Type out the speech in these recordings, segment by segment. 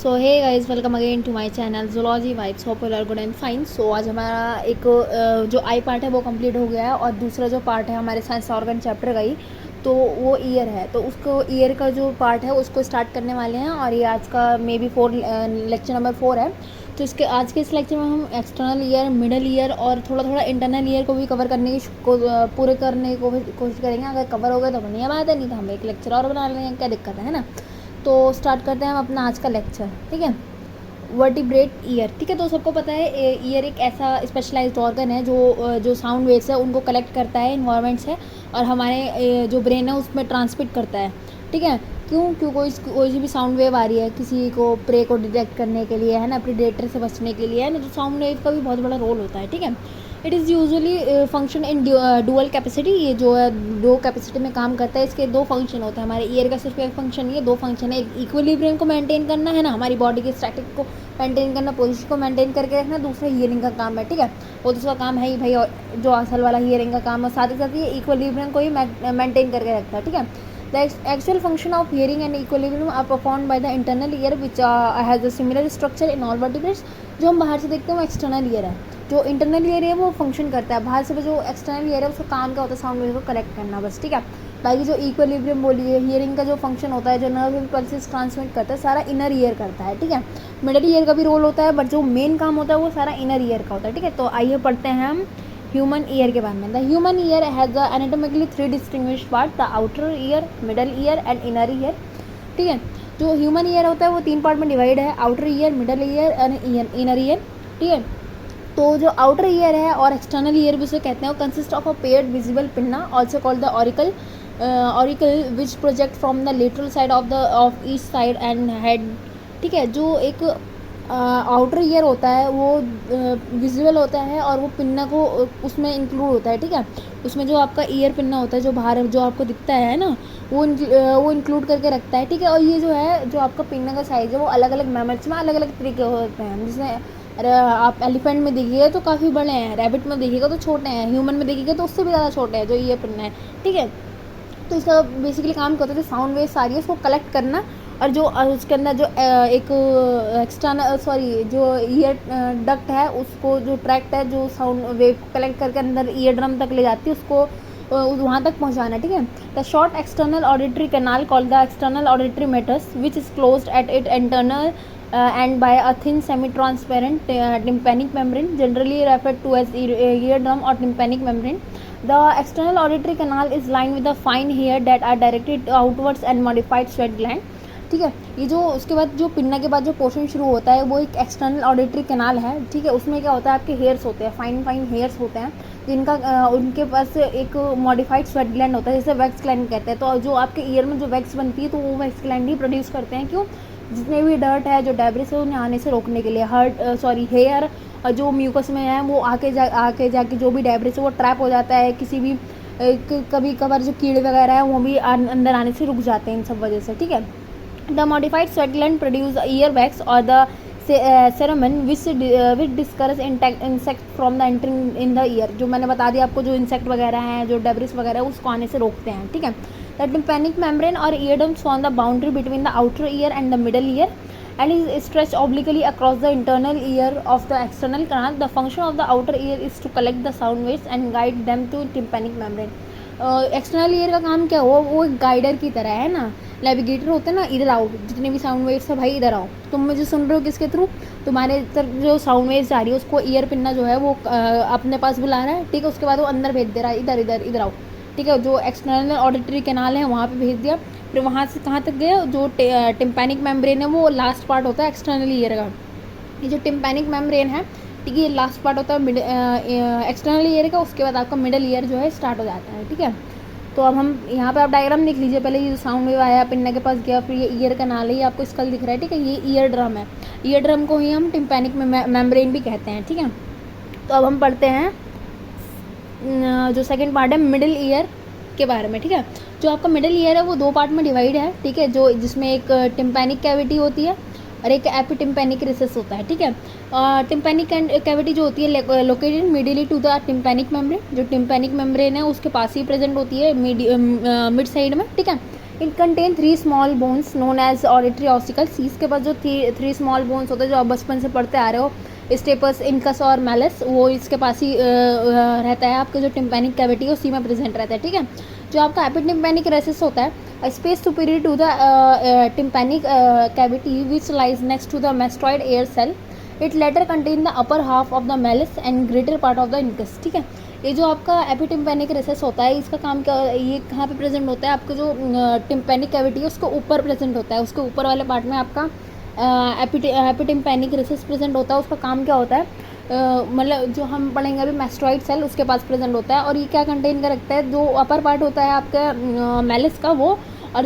So hey guys, welcome again to my channel zoology vibes. Hope you are good and fine. So आज हमारा एक जो आई part है वो कंप्लीट हो गया है और दूसरा जो पार्ट है हमारे सेंस ऑर्गन चैप्टर का ही, तो वो ईयर है। तो उसको ईयर का जो पार्ट है उसको स्टार्ट करने वाले हैं और ये आज का मे बी लेक्चर नंबर 4 है। तो इसके आज के इस लेक्चर में हम एक्सटर्नल ईयर, मिडल ईयर और थोड़ा थोड़ा इंटरनल ईयर को भी कवर करने की पूरे करने की कोशिश करेंगे। अगर कवर हो गए तो बढ़िया बात है, नहीं तो हम एक लेक्चर और बना लेंगे, क्या दिक्कत है ना। तो स्टार्ट करते हैं हम अपना आज का लेक्चर। ठीक है, वर्टिब्रेट ईयर। ठीक है, तो सबको पता है ईयर एक ऐसा स्पेशलाइज्ड ऑर्गन है जो साउंड वेव्स है उनको कलेक्ट करता है इन्वायरमेंट से और हमारे जो ब्रेन है उसमें ट्रांसमिट करता है। ठीक है, क्यों कोई सी भी साउंड वेव आ रही है किसी को प्रे को डिटेक्ट करने के लिए, है ना, प्रीडेटर से बचने के लिए, है ना, तो साउंड वेव का भी बहुत बड़ा रोल होता है। ठीक है, it is usually function in dual capacity. ये जो है दो कैपेसिटी में काम करता है। इसके दो फंक्शन होते हैं। हमारे ईयर का सिर्फ एक फंक्शन नहीं है, दो फंक्शन है। एक इक्विलिब्रियम को मेंटेन करना है ना, हमारी बॉडी के स्टैटिक को मेंटेन करना, पोजीशन को मेंटेन करके रखना। दूसरा हियरिंग का काम है। ठीक है, वो दूसरा काम है ही भाई, और जो असल वाला हियरिंग का काम है, साथ ही साथ ये इक्विलिब्रियम को ही मेंटेन करके रखता है। ठीक है, The actual function of hearing and equilibrium are performed by the internal ear, which has a similar structure in all vertebrates. जो हम बाहर से देखते हैं वो एक्सटर्नल ईयर है। जो इंटरनल ईयर है वो फंक्शन करता है बाहर से, जो एक्सटर्नल ईयर है उसका काम क्या होता है, साउंड वेव को कलेक्ट करना, बस। ठीक है, बाकी जो इक्विलिब्रियम बोलिए, हियरिंग का जो फंक्शन होता है, जो नर्व इम्पल्सेस ट्रांसमिट करता है, सारा इनर ईयर करता है। ठीक है, मिडल ईयर का भी रोल होता है, बट जो मेन काम होता है वो सारा इनर ईयर का होता है। ठीक है, तो आइए पढ़ते हैं हम ह्यूमन ईयर के बारे में। The human ear has the anatomically 3 distinguished part, the outer ear, middle ear and inner ear. ठीक है, जो ह्यूमन ईयर होता है वो 3 पार्ट में डिवाइड है, outer ear, middle ear and inner ear. ठीक है, तो जो आउटर ईयर है और एक्सटर्नल ईयर भी उसे कहते हैं, वो consist of a paired visible pinna, also called the auricle which project from the lateral side of each side and head. ठीक है, जो एक आउटर ईयर होता है वो विजुअल होता है और वो पिन्ना को उसमें इंक्लूड होता है। ठीक है, उसमें जो आपका ईयर पिन्ना होता है जो बाहर जो आपको दिखता है ना, वो इंक्लूड करके रखता है। ठीक है, और ये जो है जो आपका पिन्ना का साइज़ है वो अलग अलग मैमल्स में अलग अलग तरीके होते हैं। जैसे आप एलिफेंट में देखिएगा तो काफ़ी बड़े हैं, रैबिट में देखिएगा तो छोटे हैं, ह्यूमन में देखिएगा तो उससे भी ज़्यादा छोटे हैं जो ईयर पिन्ना है। ठीक है, तो इसका बेसिकली काम क्या होता है, जो साउंड वेव्स आ रही है उसको कलेक्ट करना, और जो उसके अंदर जो एक एक्सटर्नल जो ईयर डक्ट है उसको, जो ट्रैक्ट है जो साउंड वेव कलेक्ट करके अंदर ईयर ड्रम तक ले जाती है, उसको वहाँ तक पहुँचाना। ठीक है, the short external auditory canal called the external auditory meatus which is closed at it internal and by a thin semi-transparent tympanic membrane, generally referred to as eardrum or tympanic membrane. The external auditory canal is lined with the fine hair that are directed outwards and modified sweat gland. ठीक है, ये जो उसके बाद जो pinna के बाद जो पोर्शन शुरू होता है वो एक एक्सटर्नल ऑडिटरी कैनाल है। ठीक है, उसमें क्या होता है, आपके हेयर्स होते हैं, फाइन हेयर्स होते हैं, जिनका उनके पास एक मॉडिफाइड स्वेट ग्लैंड होता है, जैसे वैक्स ग्लैंड कहते हैं। तो जो आपके ईयर में जो वैक्स बनती है तो वो वैक्स ग्लैंड ही प्रोड्यूस करते हैं। क्यों, जितने भी डर्ट है, जो डेब्रिस है, उन्हें आने से रोकने के लिए। हेयर जो म्यूकस में है वो आके जाके जो भी डेब्रिस है वो ट्रैप हो जाता है, किसी भी कभी कभार जो कीड़े वगैरह है वो भी अंदर आने से रुक जाते हैं इन सब वजह से। ठीक है, the modified sweat gland produce ear wax और the cerumen which discourage insect from the entering in the ear. जो मैंने बता दिया आपको, जो इंसेक्ट वगैरह हैं, जो डेब्रिस वगैरह है, उसको आने से रोकते हैं। ठीक है, the tympanic membrane or eardrum form the boundary between the outer ear and the middle ear and is stretched obliquely across the internal ear of the external canal. The function of the outer ear is to collect the sound waves and guide them to tympanic membrane. External ear का काम क्या हो, वो एक guider की तरह है ना, नेविगेटर होता है ना, इधर आओ, जितने भी साउंड वेव्स है भाई इधर आओ, तुम मुझे सुन रहे हो किसके थ्रू, तुम्हारे तरफ जो साउंड वेव्स आ रही है उसको ईयर पिन्ना जो है वो अपने पास बुला रहा है। ठीक है, उसके बाद वो अंदर भेज दे रहा है, इधर इधर इधर आओ। ठीक है, जो एक्सटर्नल ऑडिटरी कैनाल है वहाँ पे भेज दिया, फिर वहाँ से कहाँ तक गया, जो टिम्पैनिक मेम्ब्रेन है वो लास्ट पार्ट होता है एक्सटर्नल ईयर का। ये जो टिम्पैनिक मेम्ब्रेन है, ठीक है, ये लास्ट पार्ट होता है एक्सटर्नल ईयर का। उसके बाद आपका मिडल ईयर जो है स्टार्ट हो जाता है। ठीक है, तो अब हम यहाँ पे आप डायग्राम देख लीजिए। पहले ये जो साउंड वेव आया पिन्ना के पास गया, फिर ये ईयर कैनाल है, ये आपको स्कल दिख रहा है। ठीक है, ये ईयर ड्रम है, ईयर ड्रम को ही हम टिम्पैनिक मेम्ब्रेन भी कहते हैं। ठीक है, तो अब हम पढ़ते हैं जो सेकेंड पार्ट है मिडिल ईयर के बारे में। ठीक है, जो आपका मिडिल ईयर है वो 2 पार्ट में डिवाइड है। ठीक है, जो जिसमें एक टिम्पैनिक कैविटी होती है और एक एपिटिम्पैनिक रिसेस होता है। ठीक है, टिम्पैनिक कैविटी जो होती है located medially to the tympanic membrane, जो टिम्पैनिक मेम्ब्रेन है उसके पास ही प्रेजेंट होती है मिड साइड में, ठीक है। It contain 3 small bones known as auditory ossicles. इसके पास जो 3 स्मॉल बोन्स होते हैं जो आप बचपन से पढ़ते आ रहे हो, स्टेपस, इनकस और मैलस, वो इसके पास ही रहता है। आपका जो टिम्पैनिक कैविटी है उसी में प्रेजेंट रहता है, ठीक है। जो आपका एपिटिम्पैनिक रेसिस होता है, space superior to the tympanic cavity which lies next to the mastoid air cell, it later contain the upper half of the malleus and greater part of the incus, ठीक है। ये जो आपका एपिटिम्पैनिक रेसिस होता है, इसका काम क्या, ये कहाँ पे प्रेजेंट होता है, आपका जो टिम्पैनिक कैविटी है उसको ऊपर प्रेजेंट होता है, उसके ऊपर वाले पार्ट में आपका एपिटिम्पैनिक रेसिस प्रेजेंट होता है। उसका काम क्या होता है, मतलब जो हम पढ़ेंगे अभी मैस्टॉइड सेल उसके पास प्रेजेंट होता है। और ये क्या कंटेन कर रखता है, जो अपर पार्ट होता है आपका मैलिस का वो, और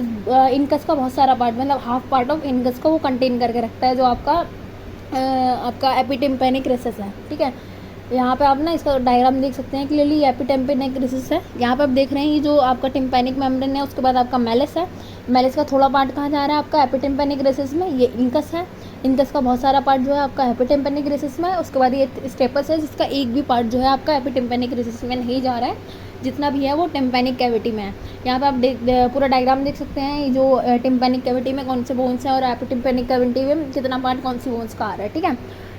इनकस का बहुत सारा पार्ट, मतलब हाफ पार्ट ऑफ इनकस का वो कंटेन करके रखता है, जो आपका एपिटिम्पैनिक रेसिस है, ठीक है। यहाँ पे आप ना इसका डायग्राम देख सकते हैं क्लियरली, एपिटिम्पैनिक रेसिस है। यहाँ पे आप देख रहे हैं ये जो आपका टिम्पैनिक मेम्ब्रेन है, उसके बाद आपका मैलिस है। मैलिस का थोड़ा पार्ट कहाँ जा रहा है आपका एपिटिम्पैनिक रेसिस में, ये इनकस है। इनकस का बहुत सारा पार्ट जो है आपका एपिटिम्पैनिक रेसिस में है। उसके बाद ये स्टेपस है, जिसका एक भी पार्ट जो है आपका एपिटिम्पैनिक रेसिस में नहीं जा रहा है, जितना भी है वो टिम्पैनिक कैविटी में है। यहाँ पे आप पूरा डायग्राम देख सकते हैं, ये जो टिम्पैनिक कैविटी में कौन से बोन्स हैं और एपिटिम्पैनिक कैविटी में कितना पार्ट कौन सी बोन्स का आ रहा है, ठीक है।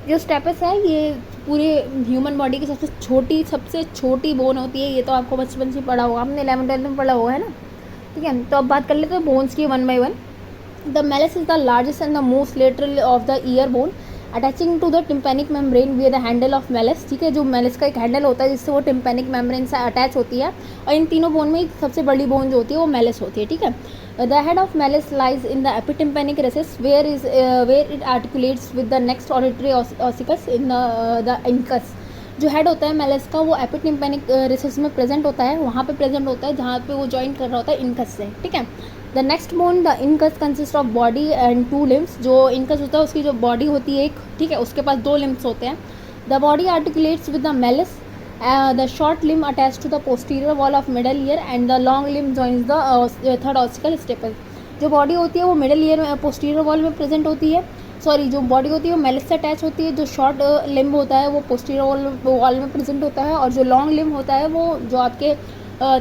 जो स्टेपस है ये पूरे ह्यूमन बॉडी की सबसे छोटी बोन होती है। ये तो आपको बचपन से पढ़ा होगा, हमने 11th-12th में पढ़ा हुआ है ना, ठीक है। तो अब बात कर लेते हैं बोन्स की 1 by 1। The malleus is the largest and the most lateral of the ear bone attaching to the tympanic membrane with the handle of malleus, ठीक है। जो मैलिस का एक हैंडल होता है जिससे वो टिम्पैनिक मेम्ब्रेन से अटैच होती है, और इन तीनों बोन में सबसे बड़ी बोन जो होती है वो मैलिस होती है, ठीक है। The head of malleus lies in the epitympanic recess where it articulates with the next auditory ossicles in the incus. जो हेड होता है मैलिस का वो एपिटिम्पैनिक रेसिस में प्रेजेंट होता है, वहाँ पे प्रेजेंट होता है जहाँ पे वो जॉइन कर रहा होता है इनकस से, ठीक है। The next bone the incus consist of body and 2 limbs. जो इनकस होता है उसकी जो बॉडी होती है एक, ठीक है, उसके पास 2 लिम्स होते हैं। The body articulates with the malleus, the short limb attach to the posterior wall of middle ear and the long limb joins the third ossicle stapes. जो बॉडी होती है वो मिडल ईयर में पोस्टीरियर वॉल में present होती है, जो body होती है वो मैलिस से अटैच होती है। जो शॉर्ट लिम्ब होता है वो पोस्टीरियर वॉल में प्रेजेंट होता है, और जो लॉन्ग लिम्ब होता है वो जो आपके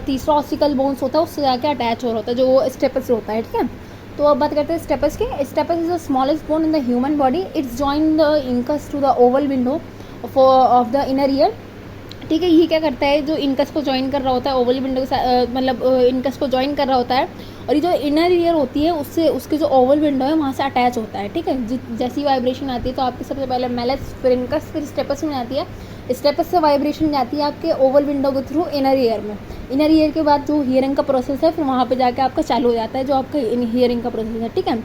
तीसरा ऑसिकल बोन्स होता है उससे जाके अटैच हो रहा होता है, जो वो स्टेपस होता है, ठीक है। तो अब बात करते हैं स्टेपस की। Stapes is the smallest bone in the human body. It's join the incus to the oval window of the inner ear, ठीक है। ये क्या करता है, जो इनकस को ज्वाइन कर रहा होता है ओवल विंडो के मतलब इनकस को ज्वाइन कर रहा होता है, और ये जो इनर ईयर होती है उससे उसके जो ओवल विंडो है वहाँ से अटैच होता है, ठीक है। जैसी वाइब्रेशन आती है तो आपके सबसे पहले मैलिस, फिर इनकस, फिर स्टेपस में आती है। स्टेपस से वाइब्रेशन जाती है आपके ओवल विंडो के थ्रू इनर ईयर में। इनर ईयर के बाद जो हियरिंग का प्रोसेस है फिर वहाँ पे जाके आपका चालू हो जाता है जो आपका हियरिंग का प्रोसेस है, ठीक है।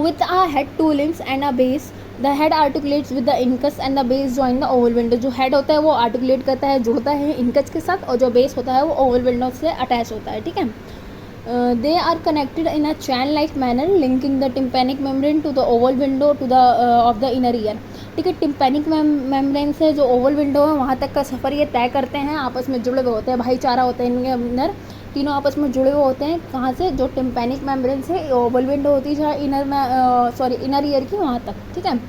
With a head 2 limbs and a base, the head articulates with the incus and the base join the oval window. जो हेड होता है वो आर्टिकुलेट करता है, जुड़ता है इनकस के साथ, और जो बेस होता है वो ओवल विंडो से अटैच होता है, ठीक है। They are connected in a chain like manner linking the tympanic membrane to the oval window to the of the inner ear, ठीक है। टिम्पैनिक मेम्ब्रेन से जो ओवल विंडो है वहाँ तक का सफ़र ये तय करते हैं, आपस में जुड़े हुए होते हैं, भाईचारा होता है इनके अंदर, तीनों आपस में जुड़े हुए होते हैं। कहाँ से, जो टिम्पैनिक मेम्ब्रेन से ओवल विंडो होती है जहाँ इनर ईयर की वहाँ तक, ठीक है।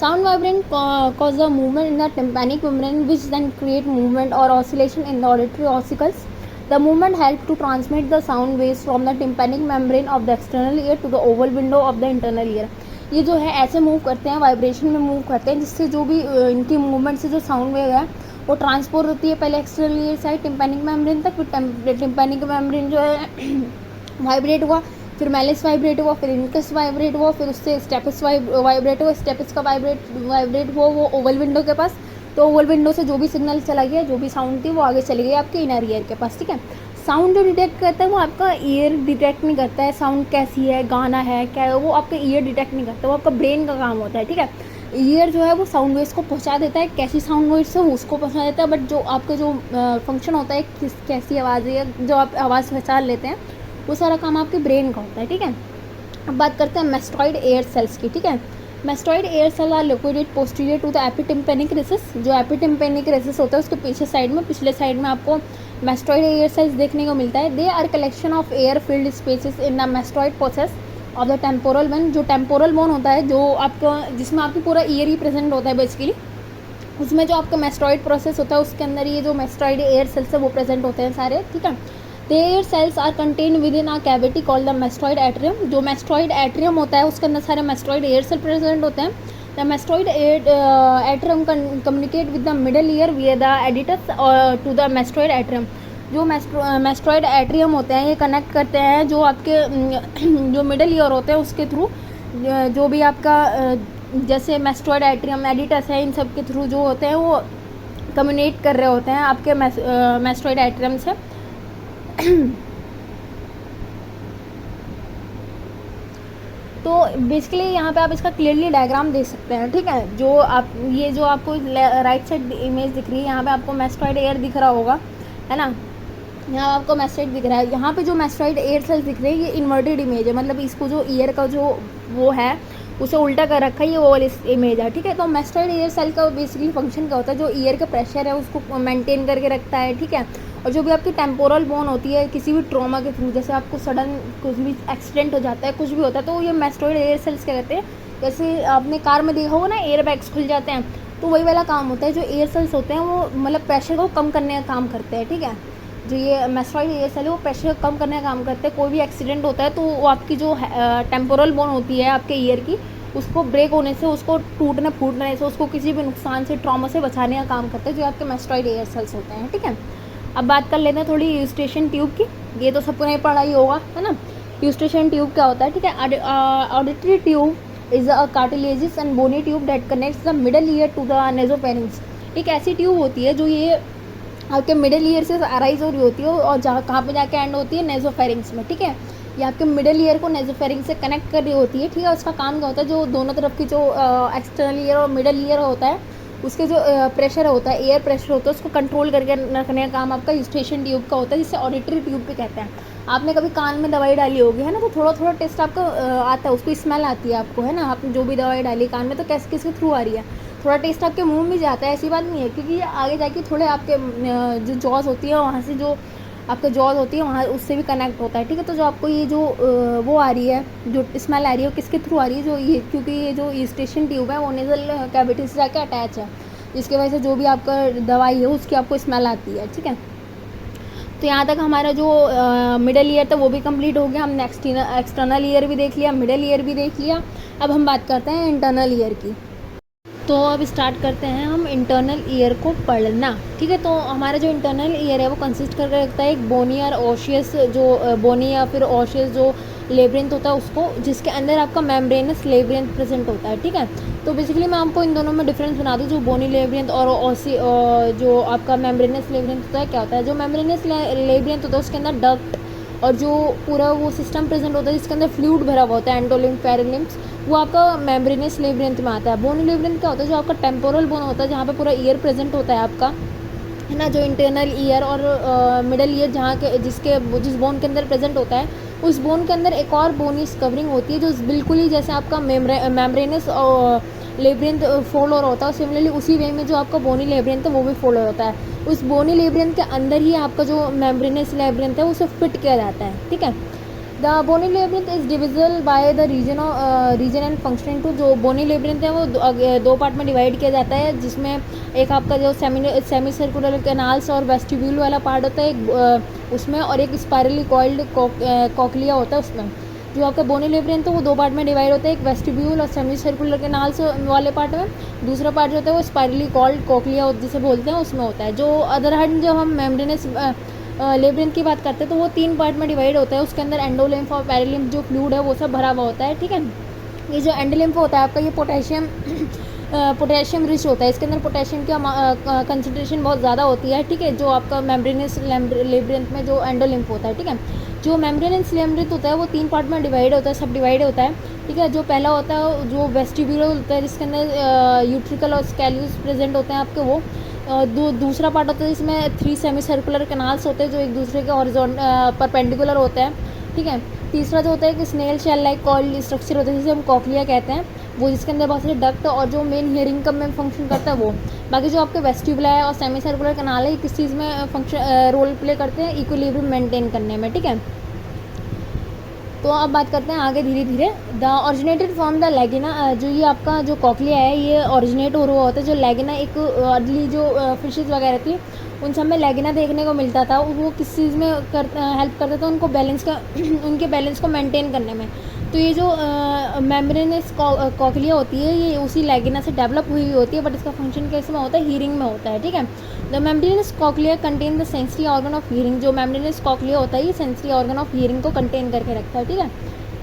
Sound vibrant cause a movement in the tympanic membrane which then create movement or oscillation in the auditory ossicles. The movement help to transmit the sound waves from the tympanic membrane of the external ear to the oval window of the internal ear. ये जो है ऐसे move करते हैं, vibration में move करते हैं, जिससे जो भी इनकी मूवमेंट से जो साउंड वेव है वो ट्रांसपोर्ट होती है पहले external ear side tympanic membrane तक, फिर टिम्पैनिक मेम्ब्रेन जो है वाइब्रेट हुआ, फिर मैलिस वाइब्रेट हुआ, फिर इनकस वाइब्रेट हुआ, फिर उससे स्टेपस वाइब्रेट हुआ, स्टेपस का वाइब्रेट हुआ वो ओवल विंडो के पास। तो ओवल विंडो से जो भी सिग्नल चला गया, जो भी साउंड थी वो आगे चली गई आपके इनर ईयर के पास, ठीक है। साउंड जो डिटेक्ट करता है वो आपका ईयर डिटेक्ट नहीं करता है, साउंड कैसी है, गाना है क्या है, वो आपका ईयर डिटेक्ट नहीं करता, वो आपका ब्रेन का काम होता है, ठीक है। ईयर जो है वो साउंड वेव्स को पहुंचा देता है, कैसी साउंड वेव्स है वो उसको पहुंचा देता है, बट जो आपका जो फंक्शन होता है कैसी आवाज़ है, जो आप आवाज़ पहचान लेते हैं, वो सारा काम आपके ब्रेन का होता है, ठीक है। अब बात करते हैं मैस्टॉइड एयर सेल्स की, ठीक है। Mastoid air cell are located posterior to the epitympanic recess. जो एपिटिम्पैनिक रेसिस होता है उसके पीछे साइड में, पिछले साइड में आपको मैस्टॉइड एयर सेल्स देखने को मिलता है। They are collection of air filled spaces in the mastoid process of the temporal bone. जो टेम्पोरल बोन होता है, जो आपका जिसमें आपकी पूरा ईयर ही प्रेजेंट होता है बेसिकली, उसमें जो आपका मेस्टॉइड प्रोसेस होता है उसके अंदर ये जो मेस्टॉइड एयर सेल्स है वो प्रेजेंट होते हैं सारे, ठीक है। The air cells are contain within a cavity called the mastoid atrium. जो मेस्टॉइड एट्रियम होता है उसके अंदर सारे मेस्टॉइड एयर सेल प्रेजेंट होते हैं। The mastoid atrium communicate with the middle ear via the aditus to the mastoid atrium. जो mastoid atrium होते हैं ये कनेक्ट करते हैं जो आपके जो मिडल ईयर होते हैं उसके थ्रू, जो भी आपका जैसे मेस्टॉइड एट्रियम एडिटस है इन सब के थ्रू जो होते हैं वो कम्युनिकेट कर रहे होते हैं आपके मेस्टॉइड एट्रियम से। तो बेसिकली यहाँ पे आप इसका क्लियरली डायग्राम देख सकते हैं, ठीक है। जो आप ये जो आपको राइट साइड इमेज दिख रही है, यहाँ पे आपको मेस्टॉइड एयर दिख रहा होगा, है ना। यहाँ आपको मेस्टॉइड दिख रहा है, यहाँ पे जो मेस्टॉइड एयर सेल्स दिख रहे हैं ये इन्वर्टेड इमेज है, मतलब इसको जो ईयर का जो वो है उसे उल्टा कर रखा है, ये वो वाली इमेज है, ठीक है। तो मेस्टॉइड एयर सेल का बेसिकली फंक्शन क्या होता है, जो ईयर का प्रेशर है उसको मेंटेन करके रखता है, ठीक है। और जो भी आपकी टेम्पोरल बोन होती है किसी भी ट्रॉमा के थ्रू, जैसे आपको सडन कुछ भी एक्सीडेंट हो जाता है, कुछ भी होता है, तो ये मेस्टॉइड एयर सेल्स क्या कहते हैं, जैसे आपने कार में देखा होगा ना एयर बैग्स खुल जाते हैं, तो वही वाला काम होता है। जो एयर सेल्स होते हैं वो मतलब प्रेशर को कम करने का काम करते हैं, ठीक है। जो ये मेस्टॉइड एयर सेल है वो प्रेशर कम करने का काम करते हैं। कोई भी एक्सीडेंट होता है तो वो आपकी जो टेम्पोरल बोन होती है आपके ईयर की, उसको ब्रेक होने से, उसको टूटने फूटने से, उसको किसी भी नुकसान से, ट्रॉमा से बचाने का काम करते हैं, जो आपके मेस्टॉइड एयर सेल्स होते हैं, ठीक है। अब बात कर लेते हैं थोड़ी यूस्टेशन ट्यूब की। ये तो सबको नहीं पढ़ा ही होगा, है ना। यूस्टेशन ट्यूब क्या होता है, ठीक है। Auditory tube is a cartilaginous and bony tube that connects the middle ear to the nasopharynx. एक ऐसी ट्यूब होती है जो ये आपके मिडल ईयर से अराइज हो रही होती है और जहाँ कहाँ पे जाके एंड होती है, नेजोफेरिंक्स में, ठीक है। ये आपके मिडल ईयर को नेजोफेरिंक्स से कनेक्ट कर रही होती है, ठीक है। उसका काम क्या होता है, जो दोनों तरफ की जो एक्सटर्नल ईयर और मिडल ईयर होता है उसके जो प्रेशर होता है, एयर प्रेशर होता है, उसको कंट्रोल करके रखने का काम आपका यूस्टेशन ट्यूब का होता है, जिसे ऑडिटरी ट्यूब भी कहते हैं। आपने कभी कान में दवाई डाली होगी, है ना, तो थोड़ा थोड़ा टेस्ट आपका आता है, उसको स्मेल आती है आपको, है ना। आपने जो भी दवाई डाली कान में तो कैसे किसके थ्रू आ रही है, थोड़ा टेस्ट आपके मुंह में जाता है, ऐसी बात नहीं है, क्योंकि ये आगे जाके थोड़े आपके जो जॉज होती है वहाँ से, जो आपका जॉज होती है वहाँ उससे भी कनेक्ट होता है, ठीक है। तो जो आपको ये जो वो आ रही है, जो स्मेल आ रही है, वो किसके थ्रू आ रही है, जो ये, क्योंकि ये जो यूस्टेशन ट्यूब है वो नेजल कैविटी से जाके अटैच है, जिसकी वजह से जो भी आपका दवाई है उसकी आपको स्मेल आती है, ठीक है। तो यहाँ तक हमारा जो मिडल ईयर था वो भी कंप्लीट हो गया। हमने एक्सटर्नल ईयर भी देख लिया, मिडल ईयर भी देख लिया। अब हम बात करते हैं इंटरनल ईयर की। तो अब स्टार्ट करते हैं हम इंटरनल ईयर को पढ़ना, ठीक है। तो हमारा जो इंटरनल ईयर है वो कंसिस्ट करके रखता है एक बोनी और ओशियस, जो बोनी या फिर ओशियस जो लेब्रिंथ होता है उसको, जिसके अंदर आपका मेम्ब्रेनस लेब्रिंथ प्रेजेंट होता है, ठीक है। तो बेसिकली मैं आपको इन दोनों में डिफरेंस बना दूँ, जो बोनी लेब्रिंथ और जो आपका मेम्ब्रेनस लेब्रिंथ होता है क्या होता है। जो मेम्ब्रेनस लेब्रिंथ होता है उसके अंदर डक्ट और जो पूरा वो सिस्टम प्रेजेंट होता है जिसके अंदर फ्लूइड भरा हुआ होता है, एंडोलिम्फ, पेरिलिम्फ्स, वो आपका मेम्ब्रेनस लेब्रिंथ में आता है। बोनी लेब्रिंथ क्या होता है, जो आपका टेम्पोरल बोन होता है जहाँ पे पूरा ईयर प्रेजेंट होता है आपका, है ना। जो इंटरनल ईयर और मिडल ईयर जहाँ के जिस बोन के अंदर प्रेजेंट होता है, उस बोन के अंदर एक और बोनीस कवरिंग होती है जो बिल्कुल ही जैसे आपका मेम्ब्रेनस लेब्रिंथ फॉलो होता है, सिमिलरली उसी वे में जो आपका बोनी लेब्रिंथ है वो भी फॉलो होता है। उस बोनी लेब्रिंथ के अंदर ही आपका जो मेम्ब्रेनस लेब्रिंथ है उसे फिट किया जाता है, ठीक है। The bony labyrinth is divisional by the region and functioning to. जो बोनी लेब्रिंथ है वो दो पार्ट में डिवाइड किया जाता है, जिसमें एक आपका जो सेमी सर्कुलर कैनाल्स और वेस्टिब्यूल वाला पार्ट होता है एक उसमें, और एक स्पायरली कॉइल्ड कॉकलिया होता है उसमें। जो आपका बोनी लेब्रिंथ है वो दो पार्ट में डिवाइड होता है, एक वेस्टिब्यूल और सेमी सर्कुलर कैनाल्स वाले पार्ट में, दूसरा पार्ट जो होता है वो स्पायरली कॉइल्ड कॉकलिया जिसे बोलते हैं उसमें होता है। जो अदर हैंड जब हम मेम्ब्रेनस लेब्रिंथ की बात करते हैं तो वो तीन पार्ट में डिवाइड होता है, उसके अंदर एंडोलिम्फ और पेरिलिम्फ जो फ्लूइड है वो सब भरा हुआ होता है, ठीक है। ये जो एंडोलिम्फ होता है आपका, ये पोटेशियम रिच होता है, इसके अंदर पोटेशियम का कंसंट्रेशन बहुत ज़्यादा होती है, ठीक है। जो आपका मेम्ब्रेनस लेब्रिंथ में जो एंडोलिम्फ होता है, ठीक है। जो मेम्ब्रेनस लेब्रिंथ होता है वो तीन पार्ट में डिवाइड होता है, सब डिवाइड होता है, ठीक है। जो पहला होता है जो वेस्टिब्यूल होता है जिसके अंदर यूट्रिकल और स्कैल्यूस प्रेजेंट होते हैं आपके वो। दूसरा पार्ट होता है जिसमें 3 सेमी सर्कुलर कैनाल्स होते हैं जो एक दूसरे के परपेंडिकुलर होते हैं, ठीक है। तीसरा जो होता है कि snail shell like coiled structure होता है जिसे हम कॉकलिया कहते हैं, वो जिसके अंदर बहुत सारे डक्ट और जो मेन हियरिंग का में फंक्शन करता है वो। बाकी जो आपके वेस्टिबुला है और सेमी सर्कुलर कैनाल है, किस चीज़ में रोल प्ले करते हैं, इक्विलिब्रियम मेंटेन करने में, ठीक है। तो यहाँ तक हमारा जो मिडल ईयर है वो कंप्लीट हो गया। अब हम बात करते हैं इंटरनल ईयर की। तो हमारा जो मिडल ईयर है वो कंसिस्ट करके रखता है एक बोनी और ओशियस, जो बोनी या फिर ओशियस जो लेब्रिंथ होता है जिसके अंदर आपका मेम्ब्रेनस लेब्रिंथ प्रेजेंट होता है, ठीक है। जो बोनी लेब्रिंथ है वो दो पार्ट में डिवाइड होता है, एक तो अब बात करते हैं आगे धीरे धीरे। द ऑरिजिनेटेड फ्रॉम द लेगिना, जो ये आपका जो कॉकलिया है ये ऑरिजिनेट हो रहा होता है। जो लेगिना एक अर्ली जो फिशेज़ वगैरह थी उन सब में लेगिना देखने को मिलता था। वो किस चीज़ में हेल्प करता था उनको बैलेंस का उनके बैलेंस को मेंटेन करने में। तो ये जो मेम्ब्रेनस कॉकलिया होती है ये उसी लेगिना से डेवलप हुई होती है, बट इसका फंक्शन कैसे में होता है, हीरिंग में होता है, ठीक है। The membranes cochlea contain the sensory organ of hearing. जो मेम्ब्रेनस कॉकलिया होता है ये सेंसरी ऑर्गन ऑफ हीरिंग को कंटेन करके रखता है, ठीक है।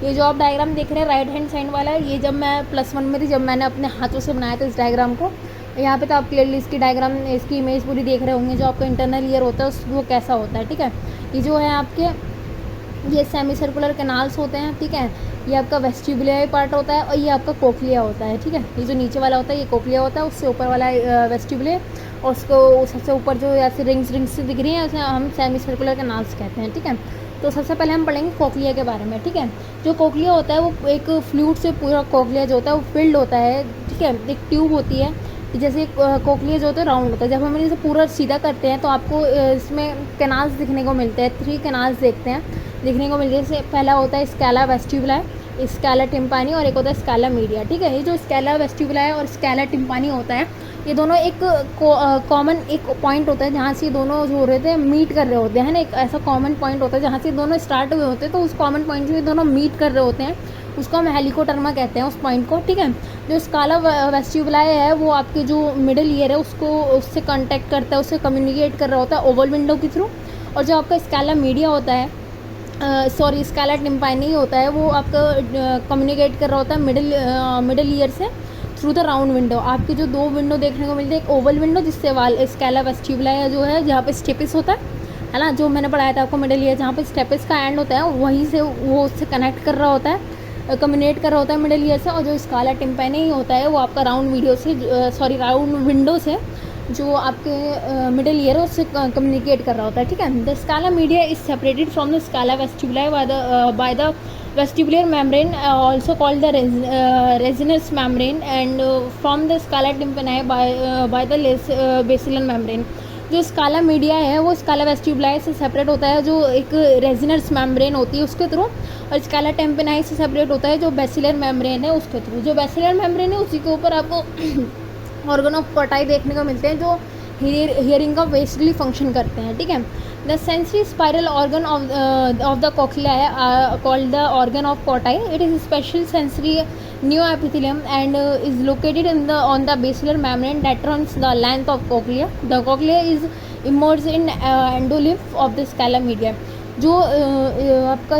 ये जो आप डायग्राम देख रहे हैं राइट हैंड साइड वाला है, ये जब मैं +1 में थी, जब मैंने अपने हाथों से बनाया था इस डायग्राम को। यहाँ पे तो आप क्लियरली इसकी डायग्राम, इसकी इमेज पूरी देख रहे होंगे। जो आपका इंटरनल ईयर होता है वो कैसा होता है, ठीक है। ये जो है आपके ये सेमी सर्कुलर कैनाल्स होते हैं, ठीक है। ये आपका वेस्टिबुलर पार्ट होता है और ये आपका कोक्लिया होता है, ठीक है। ये जो नीचे वाला होता है ये कोक्लिया होता है, उससे ऊपर वाला वेस्टिबुलर, और उसको सबसे ऊपर जो ऐसे रिंग्स से दिख रही हैं उसे हम सेमी सर्कुलर कैनाल्स कहते हैं, ठीक है। तो सबसे पहले हम पढ़ेंगे कोक्लिया के बारे में, ठीक है। जो कोक्लिया होता है वो एक फ्लूइड से पूरा कोक्लिया जो होता है वो फिल्ड होता है, ठीक है। एक ट्यूब होती है, जैसे कोक्लिया जो होता है राउंड होता है। जब हम इसे पूरा सीधा करते हैं तो आपको इसमें कैनाल्स दिखने को मिलते हैं। 3 कैनाल्स दिखने को मिलते हैं। जैसे पहला होता है स्कैला वेस्टिबुला, स्कैला टिम्पानी, और एक होता है स्कैला मीडिया, ठीक है। ये जो स्कैला वेस्टिबुला है और स्कैला टिम्पानी होता है ये दोनों एक कॉमन एक पॉइंट होता है जहाँ से ये दोनों जो हो रहे थे मीट कर रहे होते हैं ना। एक ऐसा कॉमन पॉइंट होता है जहाँ से दोनों स्टार्ट हुए होते हैं, तो उस कॉमन पॉइंट से ये दोनों मीट कर रहे होते हैं, उसको हम हेलिकोटर्मा कहते हैं उस पॉइंट को, ठीक है। जो स्काला वेस्टिबुलाe है वो आपके जो मिडिल ईयर है उसको उससे कांटेक्ट करता है, उससे कम्युनिकेट कर रहा होता है ओवल विंडो के थ्रू। और जो आपका स्काला मीडिया होता है, स्काला टिम्पानी होता है, वो आपका कम्युनिकेट कर रहा होता है मिडिल ईयर से थ्रू द राउंड विंडो। आपके जो 2 विंडो देखने को मिलते हैं, एक ओवल विंडो जिससे स्काला वेस्टिबुलाe जो है जहाँ पे स्टेपिस होता है ना, जो मैंने पढ़ाया था आपको मिडिल ईयर, जहाँ पे स्टेपिस का एंड होता है वहीं से वो उससे कनेक्ट कर रहा होता है, कम्युनिकेट कर रहा होता है मिडिल ईयर से। और जो स्काला टिम्पानी होता है वो आपका राउंड विंडो से जो आपके मिडिल ईयर है उससे कम्युनिकेट कर रहा होता है, ठीक है। The scala media is separated from the scala vestibuli by the vestibular membrane, also called the resinous membrane, and from the scala tympani by the basilar membrane। जो स्काला मीडिया है वो स्काला वेस्टिबुलाe से सेपरेट होता है, जो एक रेजिनस मेम्ब्रेन होती है उसके थ्रू, और स्काला टिम्पानी से सेपरेट होता है जो बेसिलर मेम्ब्रेन है उसके थ्रू। जो बेसिलर मेम्ब्रेन है उसी के ऊपर आपको ऑर्गन ऑफ कोटाई देखने को मिलते हैं जो हियरिंग का बेसिकली फंक्शन करते हैं, ठीक है। The sensory spiral organ of the cochlea called the organ of Kotai. It is special sensory new epithelium and is located on the basilar membrane that runs the length of cochlea. The cochlea is emerge in endolymph of the scala media. जो आपका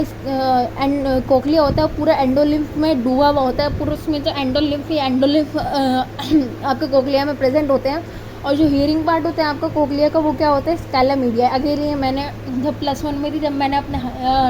cochlea होता है पूरा endolymph में डूबा हुआ होता है, पूरा उसमें जो एंडोलिम्फ आपके कोक्लिया में प्रेजेंट होते हैं। और जो हियरिंग पार्ट होता है आपका कोक्लिया का वो क्या होता है, स्काला मीडिया। अगेन ये मैंने जब +1 में थी, जब मैंने अपने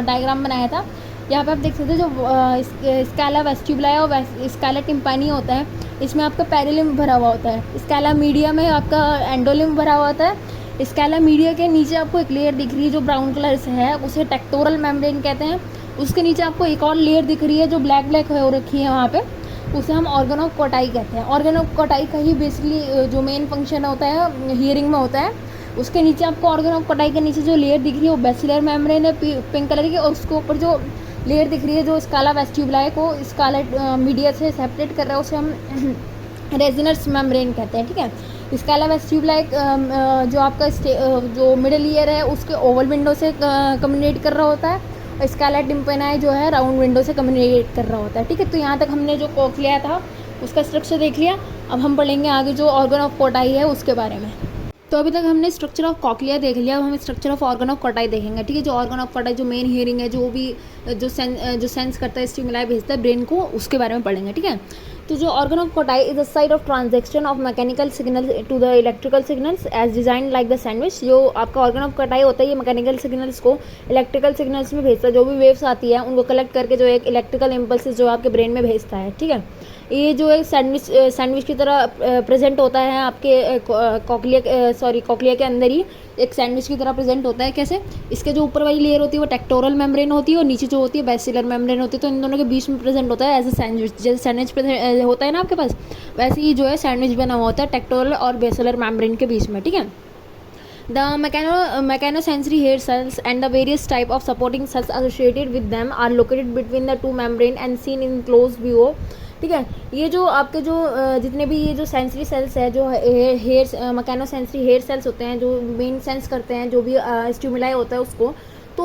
डायग्राम बनाया था, यहाँ पे आप देख सकते हो जो स्काला वेस्टिबुलाe और स्काला टिम्पानी होता है इसमें आपका पेरिलिम्फ भरा हुआ होता है। स्काला मीडिया में आपका एंडोलिम्फ भरा हुआ होता है। स्काला मीडिया के नीचे आपको एक लेयर दिख रही है जो ब्राउन कलर से है, उसे टेक्टोरल मेम्ब्रेन कहते हैं। उसके नीचे आपको एक और लेयर दिख रही है जो ब्लैक हो रखी है वहाँ पे, उसे हम ऑर्गन ऑफ कोटाई कहते हैं। ऑर्गन ऑफ कोटाई का ही बेसिकली जो मेन फंक्शन होता है हियरिंग में होता है। उसके नीचे आपको ऑर्गन ऑफ कोटाई के नीचे जो लेयर दिख रही है वो बेसिलर मेम्ब्रेन है पिंक कलर की, और उसके ऊपर जो लेयर दिख रही है जो स्काला वेस्टिबुलाe को स्काला मीडिया से सेपरेट कर रहा है उसे हम रेजिनस मेम्ब्रेन कहते हैं, ठीक है। स्काला वेस्टिबुलाe जो आपका जो मिडिल ईयर है उसके ओवल विंडो से कम्युनिकेट कर रहा होता है, और स्काला टिम्पानी जो है राउंड विंडो से कम्युनिकेट कर रहा होता है, ठीक है। तो यहाँ तक हमने जो कोक्लिया था उसका स्ट्रक्चर देख लिया। अब हम पढ़ेंगे आगे जो ऑर्गन ऑफ कोटाई है उसके बारे में। तो अभी तक हमने स्ट्रक्चर ऑफ कॉक्लिया देख लिया, अब हम स्ट्रक्चर ऑफ ऑर्गन ऑफ कोटाई देखेंगे, ठीक है। जो ऑर्गन ऑफ कोटाई जो मेन हियरिंग है, जो भी जो सेंस करता है, स्टिमुलाई भेजता है ब्रेन को, उसके बारे में पढ़ेंगे, ठीक है। तो जो organ of Corti is the site of transaction of mechanical signals to the electrical signals as design like the sandwich. जो आपका ऑर्गन ऑफ कोटाई होता है ये मैकेनिकल सिग्नल्स को इलेक्ट्रिकल सिग्नल्स में भेजता है, जो भी वेव्स आती है उनको कलेक्ट करके जो एक इलेक्ट्रिकल इम्पल्स जो आपके ब्रेन में भेजता है, ठीक है। ये जो एक सैंडविच की तरह प्रेजेंट होता है आपके कोक्लिया के अंदर ही एक सैंडविच की तरह प्रेजेंट होता है। कैसे, इसके जो ऊपर वाली लेयर होती है वो टेक्टोरल मेम्ब्रेन होती है और नीचे जो होती है बेसिलर मेम्ब्रेन होती है, तो इन दोनों के बीच में प्रेजेंट होता है एज ए सैंडविच। जैसे सैंडविच होता है ना आपके पास, वैसे ही जो है सैंडविच बना हुआ होता है टेक्टोरल और बेसिलर मेम्ब्रेन के बीच में, ठीक है। The mechanosensory hair cells and the various type of supporting cells associated with them are located between the two membrane and seen in close view. ठीक है, ये जो आपके जो जितने भी ये जो सेंसरी सेल्स है, जो हेयर मकैनोसेंसरी हेयर सेल्स होते हैं, जो मेन सेंस करते हैं जो भी स्टिमुलाई होता है उसको, तो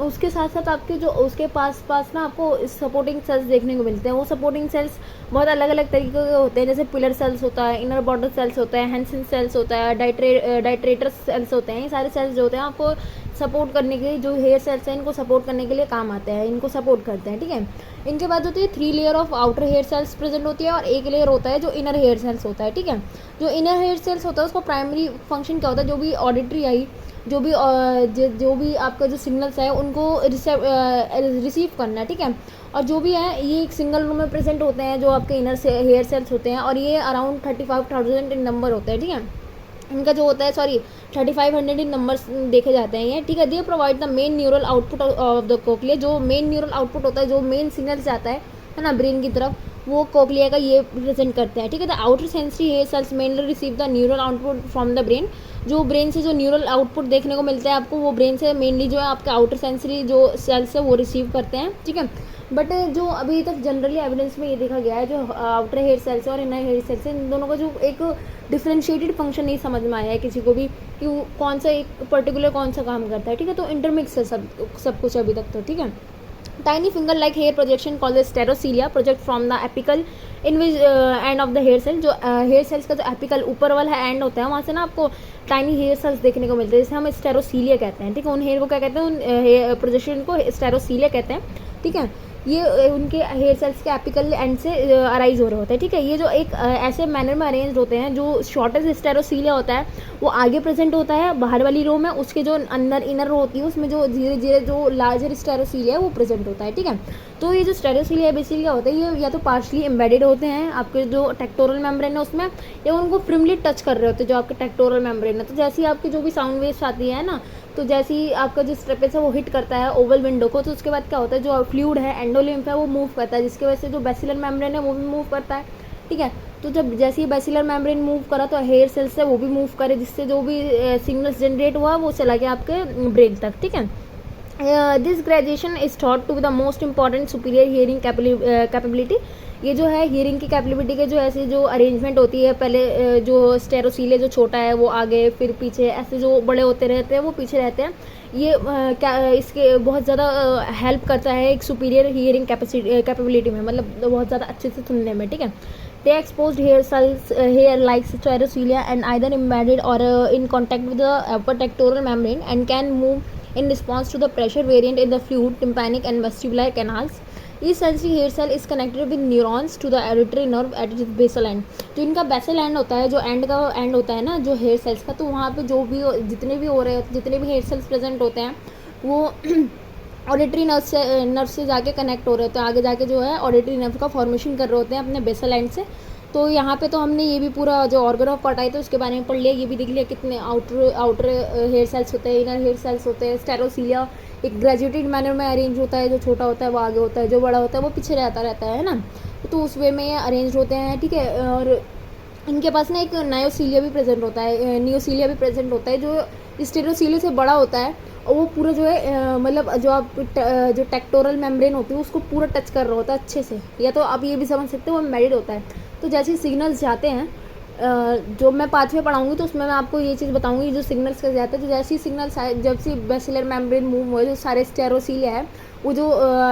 उसके साथ साथ आपके जो उसके पास पास ना आपको सपोर्टिंग सेल्स देखने को मिलते हैं। वो सपोर्टिंग सेल्स बहुत अलग अलग तरीके के होते हैं, जैसे पिलर सेल्स होता है, इनर बॉर्डर सेल्स होता है, हैंसन सेल्स होता है, डाइट्रेटर्स सेल्स होते हैं। ये सारे सेल्स जो होते हैं आपको सपोर्ट करने के लिए, जो हेयर सेल्स हैं इनको सपोर्ट करने के लिए काम आते हैं, इनको सपोर्ट करते हैं। ठीक है, इनके बाद होती है 3 layer of outer hair cells present होती है और एक लेयर होता है जो इनर हेयर सेल्स होता है। ठीक है, जो इनर हेयर सेल्स होता है उसका प्राइमरी फंक्शन क्या होता है, जो भी ऑडिटरी आई, जो भी आपका जो सिग्नल्स है उनको रिसीव करना है। ठीक है, और जो भी है ये एक सिंगल रूम में प्रेजेंट होते हैं जो आपके इनर से हेयर सेल्स होते हैं, और ये अराउंड 35,000 इन नंबर होते हैं। ठीक है, इनका जो होता है 3500 इन नंबर्स देखे जाते हैं ये। ठीक है, they provide the main neural output of the cochlea. जो मेन न्यूरल आउटपुट होता है, जो मेन सिग्नल जाता है ना ब्रेन की तरफ, वो कोक्लिया का ये प्रेजेंट करते हैं। ठीक है, the outer sensory hair cells mainly receive the neural output from the brain. जो ब्रेन से जो न्यूरल आउटपुट देखने को मिलता है आपको, वो ब्रेन से मेनली जो है आपके आउटर सेंसरी जो सेल्स है वो रिसीव करते हैं। ठीक है, बट जो अभी तक जनरली एविडेंस में ये देखा गया है, जो आउटर हेयर सेल्स और इनर हेयर सेल्स है, इन दोनों का जो एक डिफ्रेंशिएटेड फंक्शन नहीं समझ में आया है किसी को भी कि कौन सा एक पर्टिकुलर कौन सा काम करता है। ठीक है, तो इंटरमिक्स है सब कुछ अभी तक तो। ठीक है, tiny finger like hair projection called as sterocelia project from the apical end of the hair cell। जो हेयर सेल्स का जो एपिकल ऊपर वाला एंड होता है वहाँ से ना आपको टाइनी हेयर सेल्स देखने को मिलते हैं, जिसे हम स्टेरोसीलिया कहते हैं। ठीक है, उन हेयर को क्या कहते हैं, उन प्रोजेक्शन को स्टेरोसीलिया कहते हैं। ठीक है, ये उनके हेयर सेल्स के एपिकल एंड से अराइज हो रहे होते हैं। ठीक है, ये जो एक ऐसे मैनर में अरेंज होते हैं, जो शॉर्टेस्ट स्टेरोसीलिया होता है वो आगे प्रेजेंट होता है बाहर वाली रो में, उसके जो अंदर इनर रो होती है उसमें जो धीरे धीरे जो लार्जर स्टेरोसीलिया है वो प्रेजेंट होता है। ठीक है, तो ये जो स्टेरोसीलिया बेसिलिया होता है ये या तो पार्शली एम्बेडेड होते हैं आपके जो टेक्टोरल मेम्ब्रेन है उसमें, या उनको फ्रिमली टच कर रहे होते हैं जो आपके टेक्टोरल मेम्ब्रेन है। तो जैसे ही आपकी जो भी साउंड वेव्स आती है ना, तो जैसे ही आपका जो स्ट्रेपेस है वो हिट करता है ओवल विंडो को, तो उसके बाद क्या होता है, जो फ्लूइड है एंडोलिम्फ है वो मूव करता है, जिसकी वजह से जो बेसिलर मेम्ब्रेन है वो भी मूव करता है। ठीक है, तो जब जैसे ही बेसिलर मेम्ब्रेन मूव करा तो हेयर सेल्स है वो भी मूव करे, जिससे जो भी सिग्नल्स जनरेट हुआ वो चला गया आपके ब्रेन तक। ठीक है, this graduation is thought to be the most important superior hearing capability. ये जो है हियरिंग की कैपेबिलिटी के जो ऐसी जो अरेंजमेंट होती है, पहले जो स्टेरोसीले जो छोटा है वो आगे, फिर पीछे, ऐसे जो बड़े होते रहते हैं वो पीछे रहते हैं, ये क्या इसके बहुत ज़्यादा हेल्प करता है एक सुपीरियर हियरिंग कैपेबिलिटी में, मतलब बहुत ज़्यादा अच्छे से सुनने में। ठीक है, they exposed hair cells hair like sterocelia and either embedded or in contact with the upper tectoral membrane and can move in response to the pressure variant in the fluid tympanic and vestibular canals. Each sensory hair cell is connected with neurons to the auditory nerve at its basal end। जो इनका basal and होता है, जो and का and होता है ना जो हेयर सेल्स का, तो वहाँ पे जो भी जितने भी हो रहे हैं, जितने भी हेयर सेल्स प्रेजेंट होते हैं वो ऑडिटरी नर्व से जाके कनेक्ट हो रहे होते हैं, आगे जाके जो है ऑडिटरी नर्व का फॉर्मेशन कर रहे होते हैं अपने बेसल एंड से। तो यहाँ पे तो हमने ये भी पूरा जो ऑर्गन ऑफ कॉटाई था उसके बारे में पढ़ लिया, ये भी देख लिया कितने आउटर हेयर सेल्स होते हैं, इनर हेयर सेल्स होते हैं। स्टेरोसीलिया एक ग्रेजुएटेड मैनर में अरेंज होता है, जो छोटा होता है वो आगे होता है, जो बड़ा होता है वो पीछे रहता है ना, तो उस वे में ये अरेंज होते हैं। ठीक है, और इनके पास ना एक नायोसीलिया भी प्रेजेंट होता है, नियोसीलिया भी प्रेजेंट होता है, जो स्टेरोसीलिया से बड़ा होता है, और वो पूरा जो है मतलब जो आप जो टेक्टोरल मेम्ब्रेन होती है उसको पूरा टच कर रहा होता है अच्छे से, या तो आप ये भी समझ सकते हो वो एम्बेडेड होता है। तो जैसे सिग्नल्स जाते हैं, जो मैं पाथवे पढ़ाऊंगी तो उसमें मैं आपको ये चीज़ बताऊंगी, जो सिग्नल्स का जाता है, तो जैसे ही सिग्नल्स जब से बेसिलर मेम्ब्रेन मूव हुए, जो सारे स्टेरोसीलिया है वो जो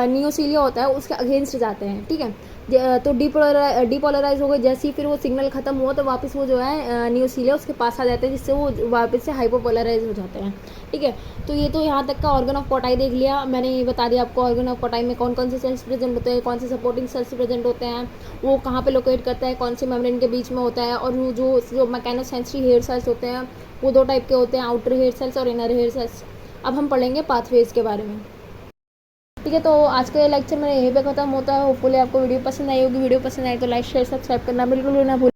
नियोसीलिया होता है उसके अगेंस्ट जाते हैं। ठीक है, तो डीपोलराइज हो गए, जैसे ही फिर वो सिग्नल खत्म हुआ तो वापस वो जो है नियोसीलिया उसके पास आ जाते हैं, जिससे वो वापस से हाइपोपोलराइज हो जाते हैं। ठीक है, तो ये तो यहाँ तक का ऑर्गन ऑफ कॉटाई देख लिया मैंने, ये बता दिया आपको ऑर्गन ऑफ कॉटाई में कौन कौन से सेल्स प्रेजेंट होते हैं, कौन से सपोर्टिंग सेल्स प्रेजेंट होते हैं, वो कहाँ पे लोकेट करता है, कौन से मेम्ब्रेन के बीच में होता है, और वो जो मैकेनोसेंसरी हेयर सेल्स होते हैं वो 2 टाइप के होते हैं, आउटर हेयर सेल्स और इनर हेयर सेल्स। अब हम पढ़ेंगे पाथवेज के बारे में। ठीक है, तो आज का ये लेक्चर मेरा यहीं पे खत्म होता है। होपफुली आपको वीडियो पसंद आई होगी। वीडियो पसंद आए तो लाइक शेयर सब्सक्राइब करना बिल्कुल भी ना भूलें।